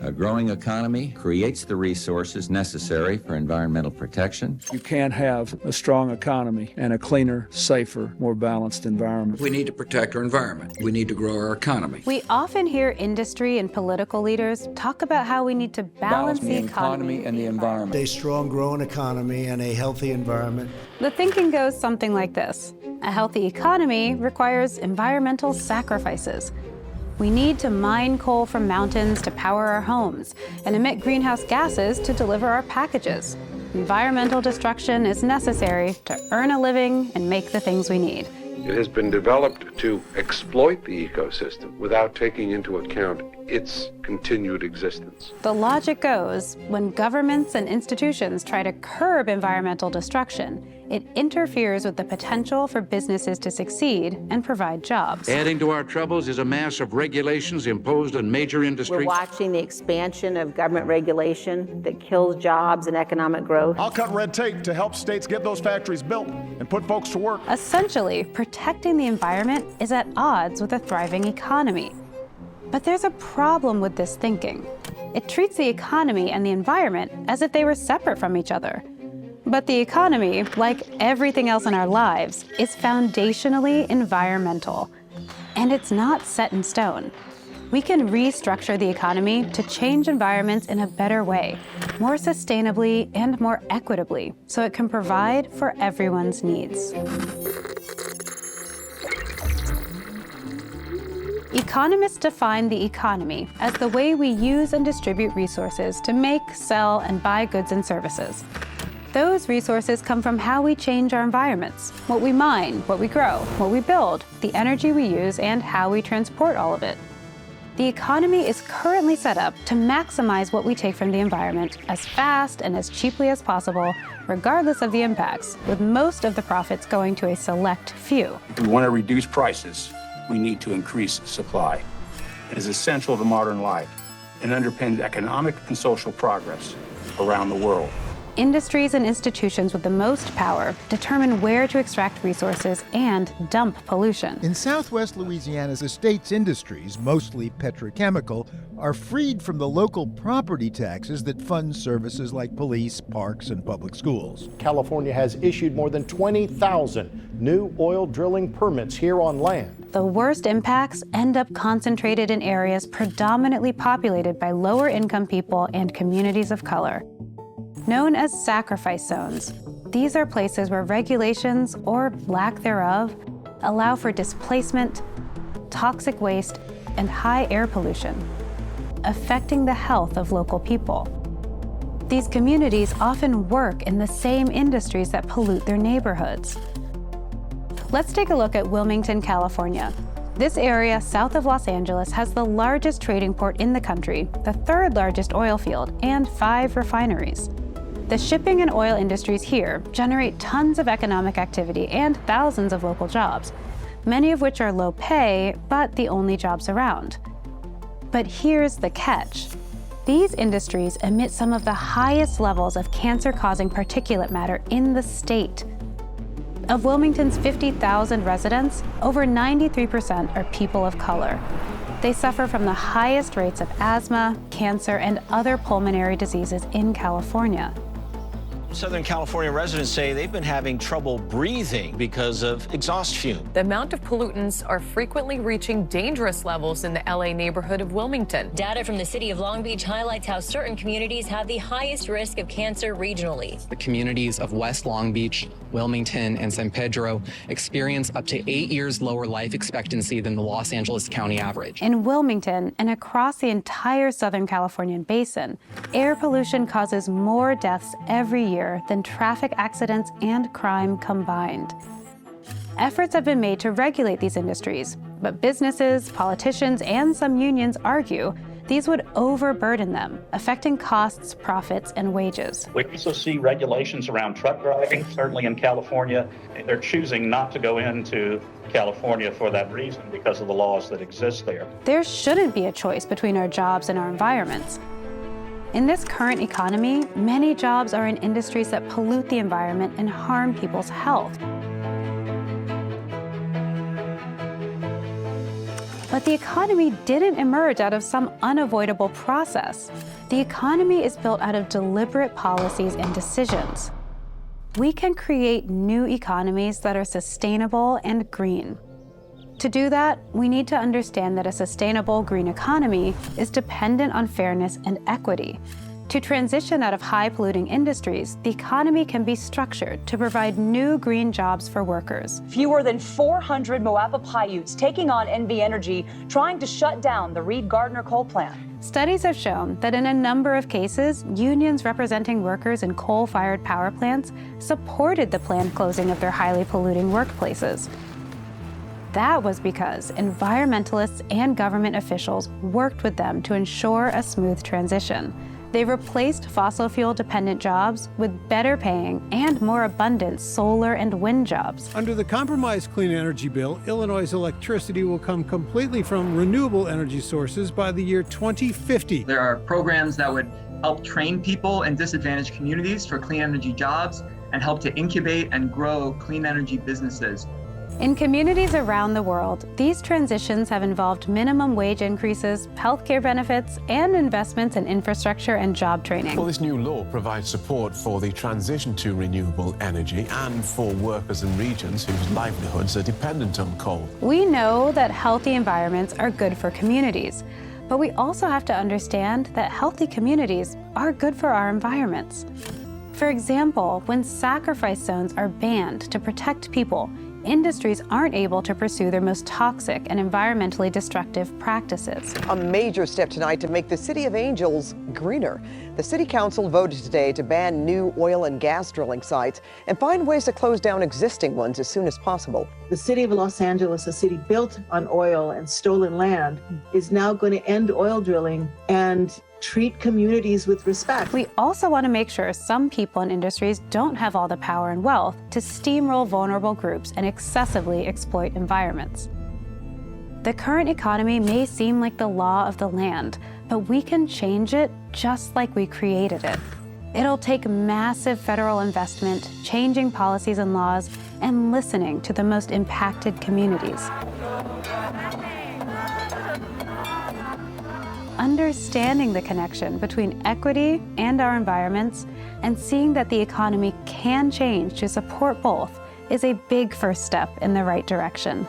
A growing economy creates the resources necessary for environmental protection. You can't have a strong economy and a cleaner, safer, more balanced environment. We need to protect our environment. We need to grow our economy. We often hear industry and political leaders talk about how we need to balance the economy and the environment. A strong, growing economy and a healthy environment. The thinking goes something like this. A healthy economy requires environmental sacrifices. We need to mine coal from mountains to power our homes and emit greenhouse gases to deliver our packages. Environmental destruction is necessary to earn a living and make the things we need. It has been developed to exploit the ecosystem without taking into account its continued existence. The logic goes, when governments and institutions try to curb environmental destruction, it interferes with the potential for businesses to succeed and provide jobs. Adding to our troubles is a mass of regulations imposed on major industries. We're watching the expansion of government regulation that kills jobs and economic growth. I'll cut red tape to help states get those factories built and put folks to work. Essentially, protecting the environment is at odds with a thriving economy. But there's a problem with this thinking. It treats the economy and the environment as if they were separate from each other. But the economy, like everything else in our lives, is foundationally environmental. And it's not set in stone. We can restructure the economy to change environments in a better way, more sustainably and more equitably, so it can provide for everyone's needs. Economists define the economy as the way we use and distribute resources to make, sell, and buy goods and services. Those resources come from how we change our environments, what we mine, what we grow, what we build, the energy we use, and how we transport all of it. The economy is currently set up to maximize what we take from the environment as fast and as cheaply as possible, regardless of the impacts, with most of the profits going to a select few. If we want to reduce prices, we need to increase supply. It is essential to modern life and underpins economic and social progress around the world. Industries and institutions with the most power determine where to extract resources and dump pollution. In southwest Louisiana, the state's industries, mostly petrochemical, are freed from the local property taxes that fund services like police, parks, and public schools. California has issued more than 20,000 new oil drilling permits here on land. The worst impacts end up concentrated in areas predominantly populated by lower-income people and communities of color. Known as sacrifice zones, these are places where regulations, or lack thereof, allow for displacement, toxic waste, and high air pollution, affecting the health of local people. These communities often work in the same industries that pollute their neighborhoods. Let's take a look at Wilmington, California. This area south of Los Angeles has the largest trading port in the country, the third largest oil field, and 5 refineries. The shipping and oil industries here generate tons of economic activity and thousands of local jobs, many of which are low pay, but the only jobs around. But here's the catch. These industries emit some of the highest levels of cancer-causing particulate matter in the state. Of Wilmington's 50,000 residents, over 93% are people of color. They suffer from the highest rates of asthma, cancer, and other pulmonary diseases in California. Southern California residents say they've been having trouble breathing because of exhaust fume. The amount of pollutants are frequently reaching dangerous levels in the LA neighborhood of Wilmington. Data from the city of Long Beach highlights how certain communities have the highest risk of cancer regionally. The communities of West Long Beach, Wilmington, and San Pedro experience up to 8 years lower life expectancy than the Los Angeles County average. In Wilmington and across the entire Southern Californian basin, air pollution causes more deaths every year than traffic accidents and crime combined. Efforts have been made to regulate these industries, but businesses, politicians, and some unions argue these would overburden them, affecting costs, profits, and wages. We also see regulations around truck driving, certainly in California. They're choosing not to go into California for that reason because of the laws that exist there. There shouldn't be a choice between our jobs and our environments. In this current economy, many jobs are in industries that pollute the environment and harm people's health. But the economy didn't emerge out of some unavoidable process. The economy is built out of deliberate policies and decisions. We can create new economies that are sustainable and green. To do that, we need to understand that a sustainable green economy is dependent on fairness and equity. To transition out of high-polluting industries, the economy can be structured to provide new green jobs for workers. Fewer than 400 Moapa Paiutes taking on NV Energy, trying to shut down the Reed Gardner coal plant. Studies have shown that in a number of cases, unions representing workers in coal-fired power plants supported the planned closing of their highly polluting workplaces. That was because environmentalists and government officials worked with them to ensure a smooth transition. They replaced fossil fuel-dependent jobs with better paying and more abundant solar and wind jobs. Under the compromise clean energy bill, Illinois' electricity will come completely from renewable energy sources by the year 2050. There are programs that would help train people in disadvantaged communities for clean energy jobs and help to incubate and grow clean energy businesses. In communities around the world, these transitions have involved minimum wage increases, healthcare benefits, and investments in infrastructure and job training. Well, this new law provides support for the transition to renewable energy and for workers in regions whose livelihoods are dependent on coal. We know that healthy environments are good for communities, but we also have to understand that healthy communities are good for our environments. For example, when sacrifice zones are banned to protect people, industries aren't able to pursue their most toxic and environmentally destructive practices. A major step tonight to make the City of Angels greener. The City Council voted today to ban new oil and gas drilling sites and find ways to close down existing ones as soon as possible. The City of Los Angeles, a city built on oil and stolen land, is now going to end oil drilling and treat communities with respect. We also want to make sure some people and industries don't have all the power and wealth to steamroll vulnerable groups and excessively exploit environments. The current economy may seem like the law of the land, but we can change it just like we created it. It'll take massive federal investment, changing policies and laws, and listening to the most impacted communities. Understanding the connection between equity and our environments and seeing that the economy can change to support both is a big first step in the right direction.